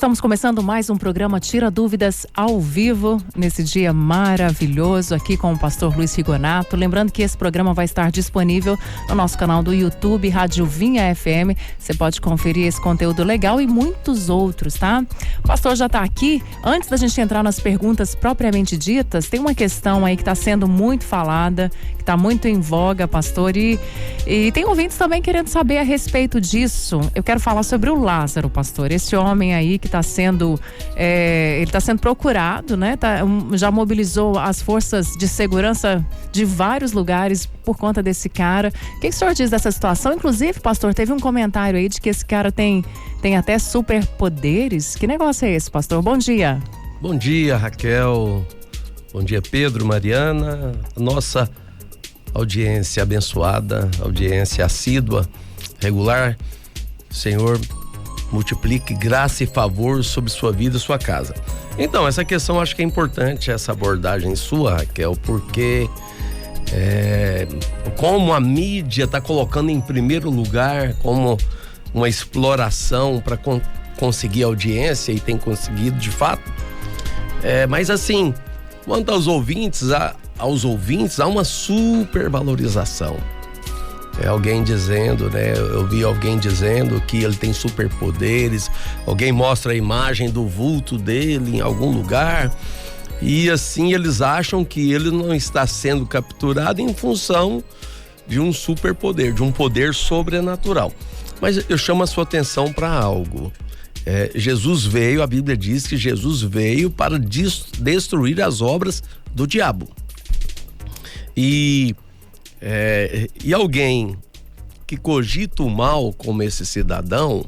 Estamos começando mais um programa Tira Dúvidas ao vivo, nesse dia maravilhoso aqui com o pastor Luiz Rigonato. Lembrando que esse programa vai estar disponível no nosso canal do YouTube, Rádio Vinha FM. Você pode conferir esse conteúdo legal e muitos outros, tá? O pastor já está aqui. Antes da gente entrar nas perguntas propriamente ditas, tem uma questão aí que está sendo muito falada, que está muito em voga, pastor, e tem ouvintes também querendo saber a respeito disso. Eu quero falar sobre o Lázaro, pastor. Esse homem aí que está sendo, ele está sendo procurado, né? Já mobilizou as forças de segurança de vários lugares por conta desse cara. O que o senhor diz dessa situação? Inclusive, pastor, teve um comentário aí de que esse cara tem até superpoderes. Que negócio é esse, pastor? Bom dia. Bom dia, Raquel. Bom dia, Pedro, Mariana. Nossa audiência abençoada, audiência assídua, regular. Senhor, multiplique graça e favor sobre sua vida e sua casa. Então, essa questão, acho que é importante, essa abordagem sua, Raquel, porque como a mídia está colocando em primeiro lugar como uma exploração para conseguir audiência, e tem conseguido de fato, mas assim, quanto aos ouvintes, há uma supervalorização. Alguém dizendo, né? Eu vi alguém dizendo que ele tem superpoderes, alguém mostra a imagem do vulto dele em algum lugar, e assim eles acham que ele não está sendo capturado em função de um superpoder, de um poder sobrenatural. Mas eu chamo a sua atenção para algo. Jesus veio, a Bíblia diz que Jesus veio para destruir as obras do diabo. E alguém que cogita o mal como esse cidadão,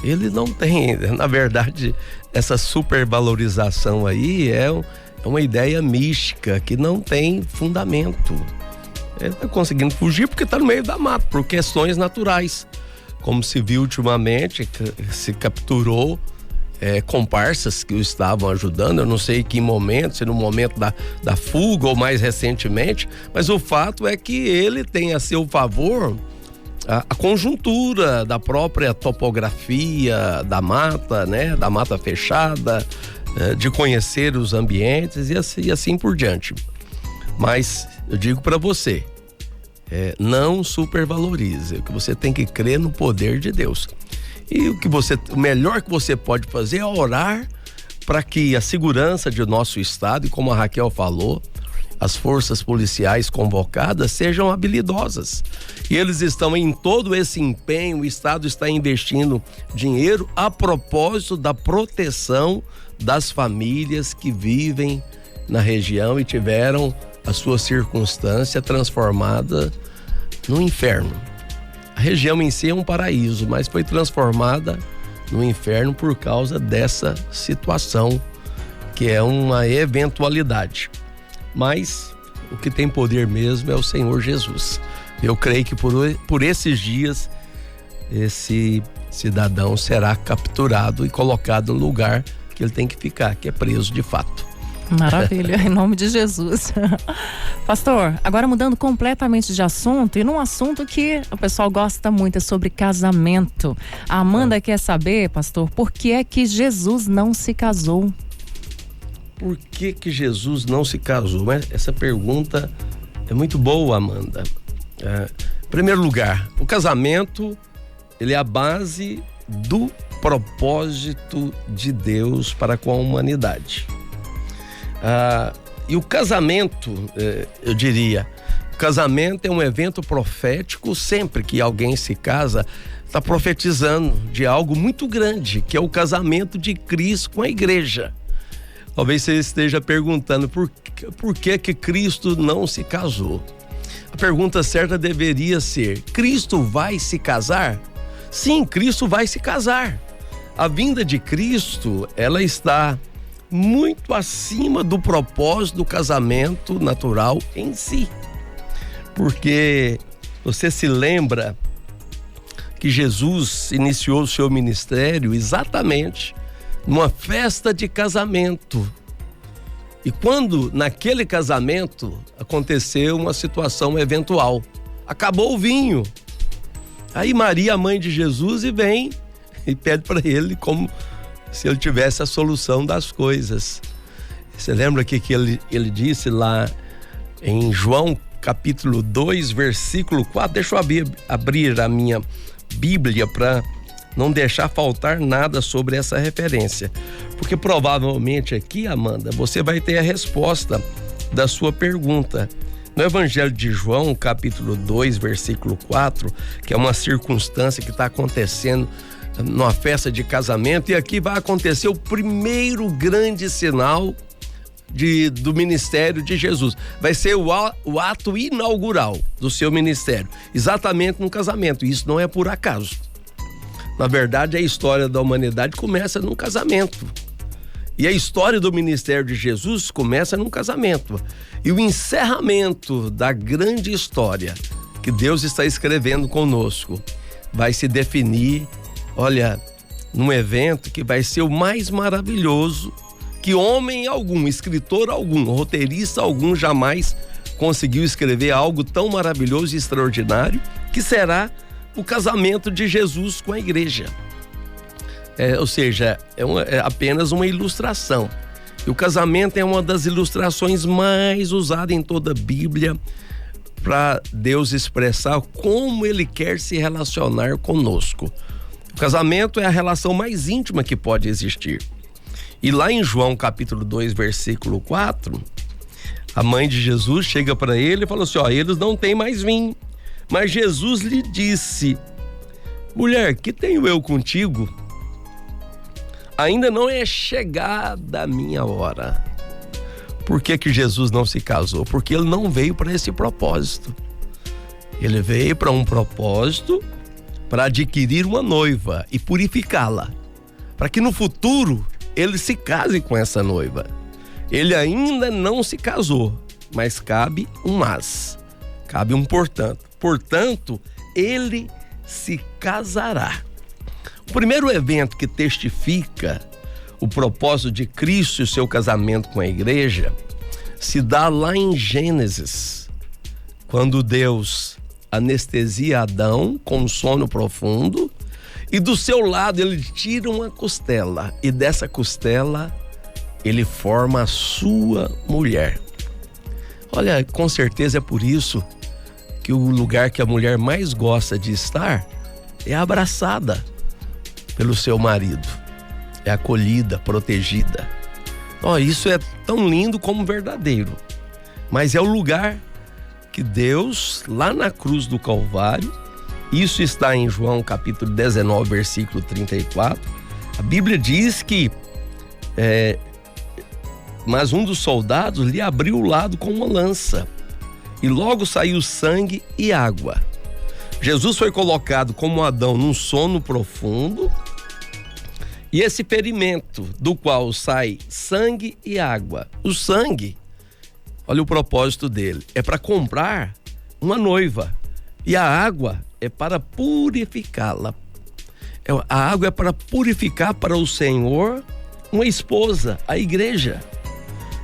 ele não tem, na verdade, essa supervalorização aí é uma ideia mística que não tem fundamento. Ele está conseguindo fugir porque está no meio da mata, por questões naturais. Como se viu ultimamente, se capturou comparsas que o estavam ajudando. Eu não sei em que momento, se no momento da fuga ou mais recentemente, mas o fato é que ele tem a seu favor a conjuntura da própria topografia da mata, né? Da mata fechada, de conhecer os ambientes e assim por diante. Mas eu digo para você, não supervalorize, o que você tem que crer no poder de Deus. E o melhor que você pode fazer é orar para que a segurança de nosso estado, e como a Raquel falou, as forças policiais convocadas sejam habilidosas. E eles estão em todo esse empenho, o estado está investindo dinheiro a propósito da proteção das famílias que vivem na região e tiveram a sua circunstância transformada no inferno. A região em si é um paraíso, mas foi transformada no inferno por causa dessa situação, que é uma eventualidade. Mas o que tem poder mesmo é o Senhor Jesus. Eu creio que por esses dias, esse cidadão será capturado e colocado no lugar que ele tem que ficar, que é preso de fato. Maravilha, em nome de Jesus. Pastor, agora mudando completamente de assunto, e num assunto que o pessoal gosta muito, é sobre casamento. A Amanda quer saber, pastor, por que é que Jesus não se casou? Por que Jesus não se casou? Mas essa pergunta é muito boa, Amanda. Em primeiro lugar, o casamento, ele é a base do propósito de Deus para com a humanidade. E o casamento, eu diria, o casamento é um evento profético. Sempre que alguém se casa, está profetizando de algo muito grande, que é o casamento de Cristo com a igreja. Talvez você esteja perguntando por que Cristo não se casou. A pergunta certa deveria ser: Cristo vai se casar? Sim, Cristo vai se casar. A vinda de Cristo, ela está muito acima do propósito do casamento natural em si. Porque você se lembra que Jesus iniciou o seu ministério exatamente numa festa de casamento. E quando naquele casamento aconteceu uma situação eventual, acabou o vinho. Aí Maria, a mãe de Jesus, vem e pede para ele como se ele tivesse a solução das coisas. Você lembra que ele disse lá em João capítulo 2, versículo 4? Deixa eu abrir a minha Bíblia para não deixar faltar nada sobre essa referência. Porque provavelmente aqui, Amanda, você vai ter a resposta da sua pergunta. No Evangelho de João, capítulo 2, versículo 4, que é uma circunstância que está acontecendo numa festa de casamento, e aqui vai acontecer o primeiro grande sinal do ministério de Jesus. Vai ser o ato inaugural do seu ministério, exatamente no casamento. Isso não é por acaso. Na verdade, a história da humanidade começa num casamento. E a história do ministério de Jesus começa num casamento. E o encerramento da grande história que Deus está escrevendo conosco vai se definir, olha, num evento que vai ser o mais maravilhoso que homem algum, escritor algum, roteirista algum jamais conseguiu escrever algo tão maravilhoso e extraordinário, que será o casamento de Jesus com a igreja. Ou seja, é apenas uma ilustração. E o casamento é uma das ilustrações mais usadas em toda a Bíblia para Deus expressar como Ele quer se relacionar conosco. O casamento é a relação mais íntima que pode existir. E lá em João capítulo 2, versículo 4, a mãe de Jesus chega para ele e fala assim, eles não têm mais vinho. Mas Jesus lhe disse, mulher, que tenho eu contigo? Ainda não é chegada a minha hora. Por que Jesus não se casou? Porque ele não veio para esse propósito. Ele veio para um propósito para adquirir uma noiva e purificá-la, para que no futuro ele se case com essa noiva. Ele ainda não se casou, mas cabe um mas, cabe um portanto. Portanto, ele se casará. O primeiro evento que testifica o propósito de Cristo e o seu casamento com a igreja se dá lá em Gênesis, quando Deus anestesia Adão com um sono profundo e do seu lado ele tira uma costela e dessa costela ele forma a sua mulher. Olha, com certeza é por isso que o lugar que a mulher mais gosta de estar é abraçada pelo seu marido, é acolhida, protegida. Isso é tão lindo como verdadeiro, mas é o lugar que Deus, lá na cruz do Calvário, isso está em João capítulo 19, versículo 34, a Bíblia diz que mas um dos soldados lhe abriu o lado com uma lança e logo saiu sangue e água. Jesus foi colocado como Adão num sono profundo, e esse ferimento do qual sai sangue e água. O sangue, olha o propósito dele, é para comprar uma noiva, e a água é para purificá-la. A água é para purificar para o Senhor uma esposa, a igreja.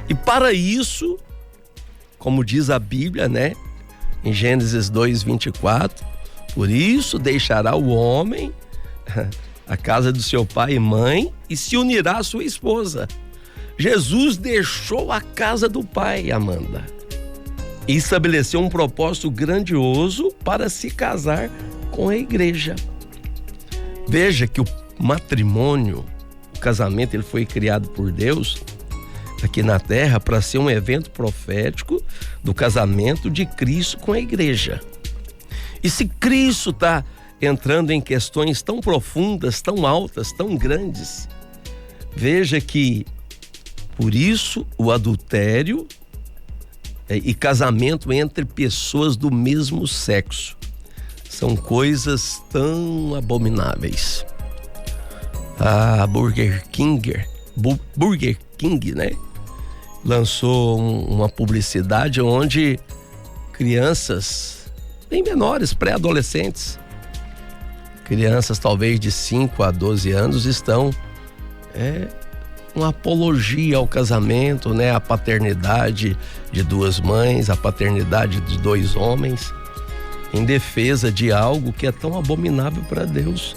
E para isso, como diz a Bíblia, em Gênesis 2, 24, por isso deixará o homem a casa do seu pai e mãe e se unirá à sua esposa. Jesus deixou a casa do pai, Amanda, e estabeleceu um propósito grandioso para se casar com a igreja. Veja que o matrimônio, o casamento, ele foi criado por Deus aqui na terra para ser um evento profético do casamento de Cristo com a igreja. E se Cristo está entrando em questões tão profundas, tão altas, tão grandes, veja que por isso o adultério e casamento entre pessoas do mesmo sexo são coisas tão abomináveis. A Burger King, lançou uma publicidade onde crianças bem menores, pré-adolescentes, crianças talvez de 5 a 12 anos, estão uma apologia ao casamento, a paternidade de 2 mães, a paternidade de 2 homens, em defesa de algo que é tão abominável para Deus.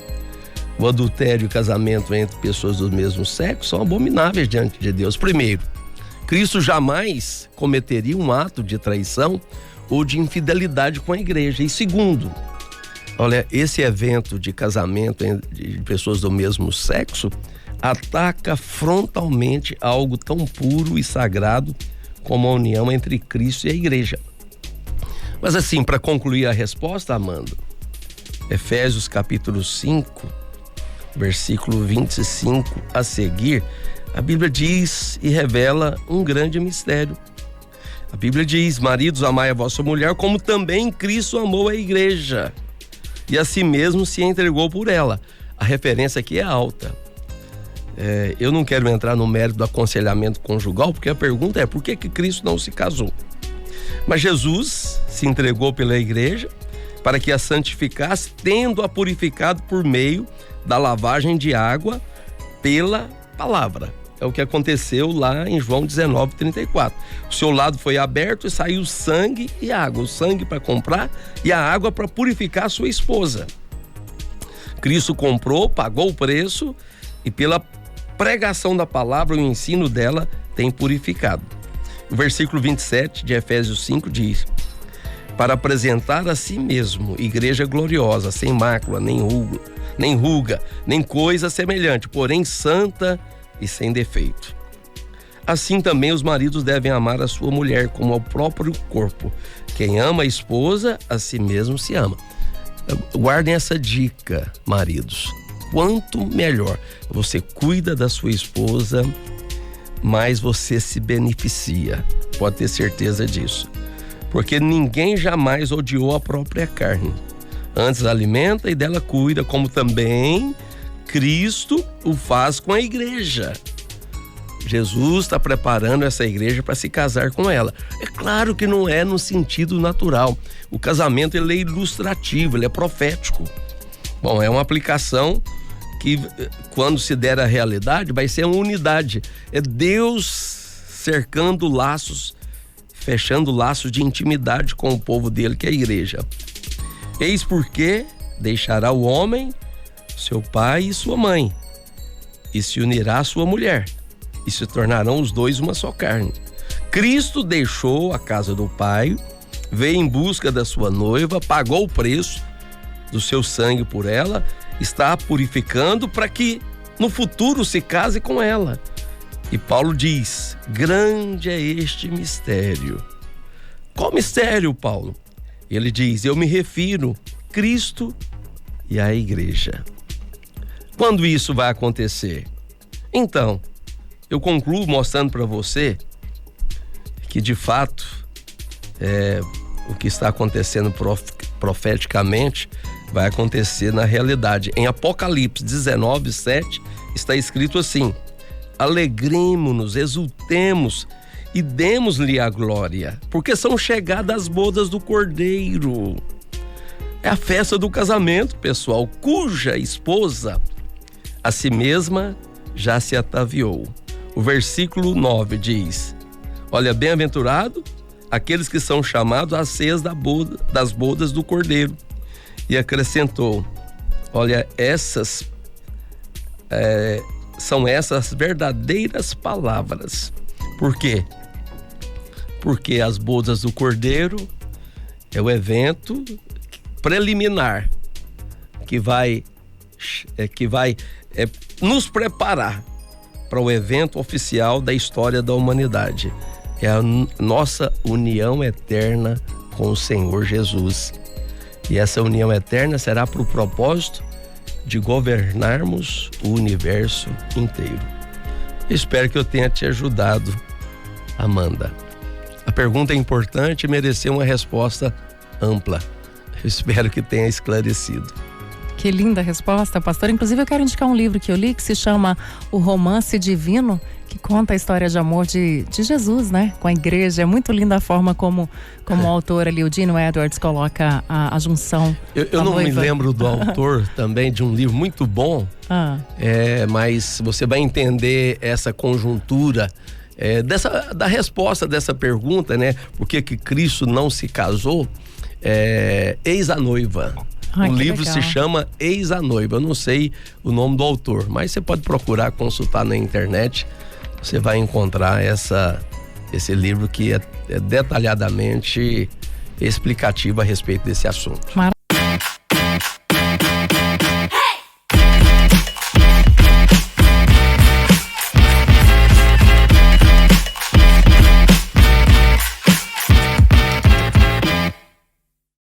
o adultério e o casamento entre pessoas do mesmo sexo são abomináveis diante de Deus. Primeiro, Cristo jamais cometeria um ato de traição ou de infidelidade com a igreja. E segundo, olha, esse evento de casamento de pessoas do mesmo sexo ataca frontalmente algo tão puro e sagrado como a união entre Cristo e a igreja. Mas assim, para concluir a resposta, Amanda, Efésios capítulo 5, versículo 25 a seguir, a Bíblia diz e revela um grande mistério. A Bíblia diz: maridos, amai a vossa mulher, como também Cristo amou a igreja e a si mesmo se entregou por ela. A referência aqui é alta. Eu não quero entrar no mérito do aconselhamento conjugal, porque a pergunta é: por que Cristo não se casou? Mas Jesus se entregou pela igreja para que a santificasse, tendo-a purificado por meio da lavagem de água pela palavra. É o que aconteceu lá em João 19:34. O seu lado foi aberto e saiu sangue e água. O sangue para comprar e a água para purificar a sua esposa. Cristo comprou, pagou o preço e pela pregação da palavra, o ensino dela tem purificado. O versículo 27 de Efésios 5 diz: para apresentar a si mesmo igreja gloriosa, sem mácula, nem ruga, nem coisa semelhante, porém santa e sem defeito. Assim também os maridos devem amar a sua mulher como ao próprio corpo. Quem ama a esposa, a si mesmo se ama. Guardem essa dica, maridos. Quanto melhor você cuida da sua esposa, mais você se beneficia. Pode ter certeza disso. Porque ninguém jamais odiou a própria carne. Antes alimenta e dela cuida, como também Cristo o faz com a igreja. Jesus está preparando essa igreja para se casar com ela. É claro que não é no sentido natural. O casamento ele é ilustrativo, ele é profético. Bom, é uma aplicação que, quando se der a realidade, vai ser uma unidade. É Deus cercando laços, fechando laços de intimidade com o povo dele, que é a igreja. Eis porque deixará o homem, seu pai e sua mãe, e se unirá à sua mulher, e se tornarão os dois uma só carne. Cristo deixou a casa do Pai, veio em busca da sua noiva, pagou o preço do seu sangue por ela, está a purificando para que no futuro se case com ela. E Paulo diz: grande é este mistério. Qual mistério, Paulo? Ele diz: eu me refiro a Cristo e à igreja. Quando isso vai acontecer? Então, eu concluo mostrando para você que de fato o que está acontecendo profeticamente vai acontecer na realidade. Em Apocalipse 19:7 está escrito assim: alegremo-nos, exultemos e demos-lhe a glória, porque são chegadas as bodas do Cordeiro. É a festa do casamento, pessoal, cuja esposa a si mesma já se ataviou. O versículo 9 diz: olha, bem-aventurado aqueles que são chamados às ceias das bodas do Cordeiro. E acrescentou: olha, são essas verdadeiras palavras. Por quê? Porque as bodas do Cordeiro é o evento preliminar que vai nos preparar para o evento oficial da história da humanidade. É a nossa união eterna com o Senhor Jesus. E essa união eterna será para o propósito de governarmos o universo inteiro. Espero que eu tenha te ajudado, Amanda. A pergunta é importante e mereceu uma resposta ampla. Eu espero que tenha esclarecido. Que linda resposta, pastor. Inclusive, eu quero indicar um livro que eu li que se chama O Romance Divino, que conta a história de amor de Jesus, né? Com a igreja. É muito linda a forma como o autor ali, o Gino Edwards, coloca a junção. Eu não me lembro do autor também de um livro muito bom, mas você vai entender essa conjuntura da resposta dessa pergunta, né? Por que Cristo não se casou? Eis a noiva. O livro se chama Eis a Noiva. Eu não sei o nome do autor, mas você pode procurar, consultar na internet. Você vai encontrar esse livro que é detalhadamente explicativo a respeito desse assunto.